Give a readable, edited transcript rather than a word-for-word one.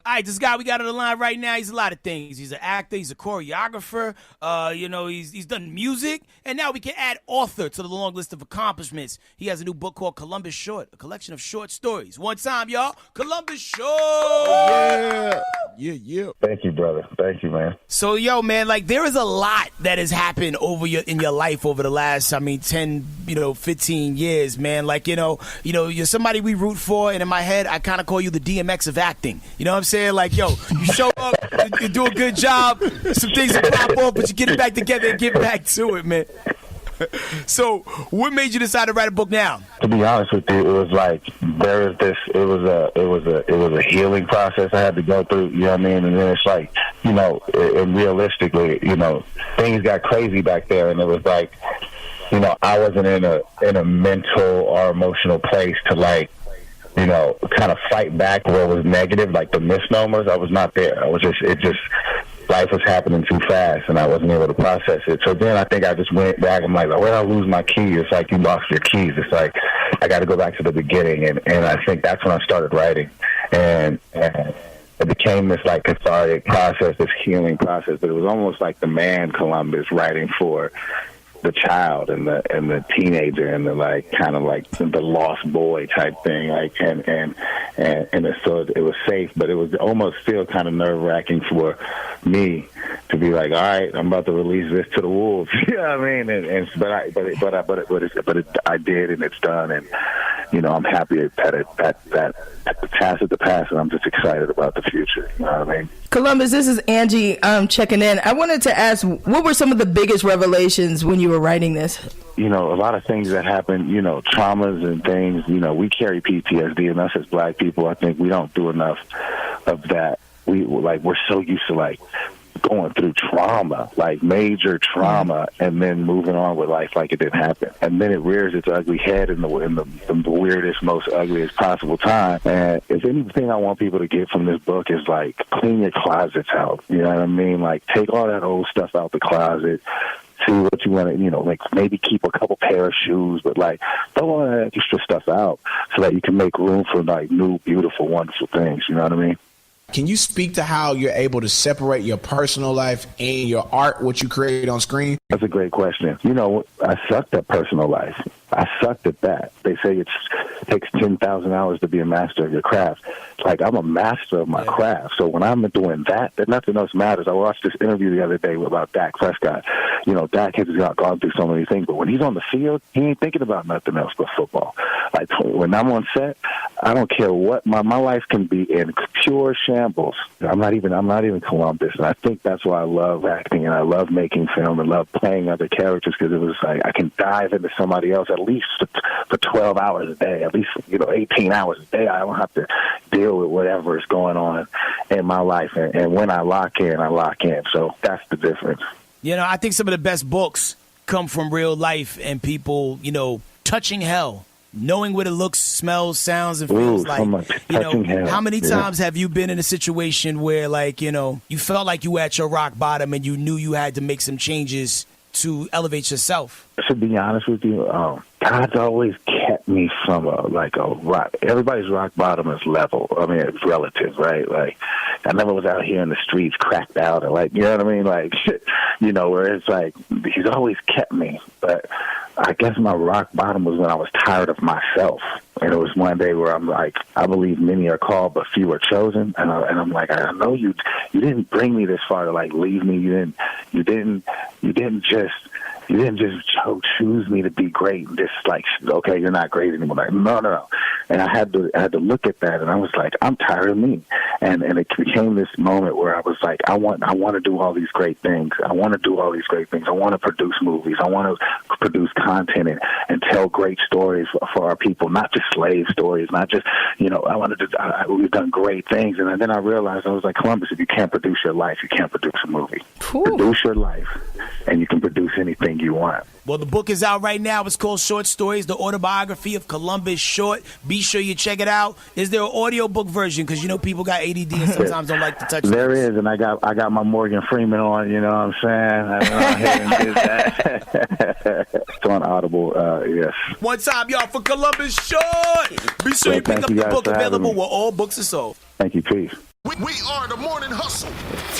All right, this guy we got on the line right now, he's a lot of things. He's an actor, he's a choreographer, he's done music, and now we can add author to the long list of accomplishments. He has a new book called Columbus Short, a collection of short stories. One time, y'all, Columbus Short! Oh, yeah. Thank you, brother. Thank you, man. So, yo, man, like, there is a lot that has happened in your life over the last, 10, 15 years, man. Like, you're somebody we root for, and in my head, I kind of call you the DMX of acting. You know what I'm saying? Like, yo, you show up, you do a good job, some things will pop off, but you get it back together and get back to it, man. So, what made you decide to write a book now? To be honest with you, it was like it was a healing process I had to go through. You know what I mean? And then it's like, and realistically, things got crazy back there, and it was like, I wasn't in a mental or emotional place to kind of fight back where it was negative, like the misnomers. I was not there. Life was happening too fast, and I wasn't able to process it. So then I think I just went back. I'm like, where did I lose my key? It's like you lost your keys. It's like I got to go back to the beginning, and I think that's when I started writing, and it became this like cathartic process, this healing process. But it was almost like the man Columbus writing for the child and the teenager and the the lost boy type thing, so it was safe, but it was almost still kind of nerve-wracking for me to be like, all right, I'm about to release this to the wolves. You know what I mean? I did, and it's done, and I'm happy that the past is the past, and I'm just excited about the future. You know what I mean? Columbus, this is Angie checking in. I wanted to ask, what were some of the biggest revelations when you were writing this? A lot of things that happen, traumas and things, we carry PTSD, and us as black people, I think we don't do enough of that. We're so used to going through trauma, like major trauma, and then moving on with life like it didn't happen. And then it rears its ugly head in the weirdest, most ugliest possible time. And if anything I want people to get from this book is clean your closets out. You know what I mean? Take all that old stuff out the closet. See what you want to, maybe keep a couple pair of shoes, but throw all that extra stuff out so that you can make room for new, beautiful, wonderful things. You know what I mean? Can you speak to how you're able to separate your personal life and your art, what you create on screen? That's a great question. I sucked at personal life. I sucked at that. They say it takes 10,000 hours to be a master of your craft. I'm a master of my craft. So when I'm doing that, then nothing else matters. I watched this interview the other day about Dak Prescott. Dak has gone through so many things, but when he's on the field, he ain't thinking about nothing else but football. When I'm on set, I don't care what my life can be in pure shambles. I'm not even Columbus, and I think that's why I love acting and I love making film and love playing other characters, because it was I can dive into somebody else at least for 12 hours a day, at least 18 hours a day. I don't have to deal with whatever is going on in my life, and when I lock in, I lock in. So that's the difference. I think some of the best books come from real life and people, touching hell. Knowing what it looks, smells, sounds, and feels like. How many times have you been in a situation where, you felt like you were at your rock bottom and you knew you had to make some changes to elevate yourself? To be honest with you, God's always kept me from a rock. Everybody's rock bottom is level. I mean, it's relative, right? I never was out here in the streets cracked out and you know what I mean? Where it's he's always kept me. But I guess my rock bottom was when I was tired of myself. And it was one day where I'm I believe many are called, but few are chosen. And I'm I know you didn't bring me this far to leave me. You didn't just choose me to be great and just okay, you're not great anymore. No. And I had to look at that, and I was I'm tired of me. And it became this moment where I was I want to do all these great things. I want to do all these great things. I want to produce movies. I want to produce content and tell great stories for our people, not just slave stories, not just, we've done great things. And then I realized, I was Columbus, if you can't produce your life, you can't produce a movie. Cool. Produce your life, and you can produce anything you want. Well, the book is out right now. It's called Short Stories, the Autobiography of Columbus Short. Be sure you check it out. Is there an audiobook version? Because people got ADD and sometimes don't like to touch things. There is, and I got my Morgan Freeman on, you know what I'm saying? I went ahead and did that. It's on Audible, yes. One time, y'all, for Columbus Short. Be sure you pick up the book, available where all books are sold. Thank you. Peace. We are the Morning Hustle.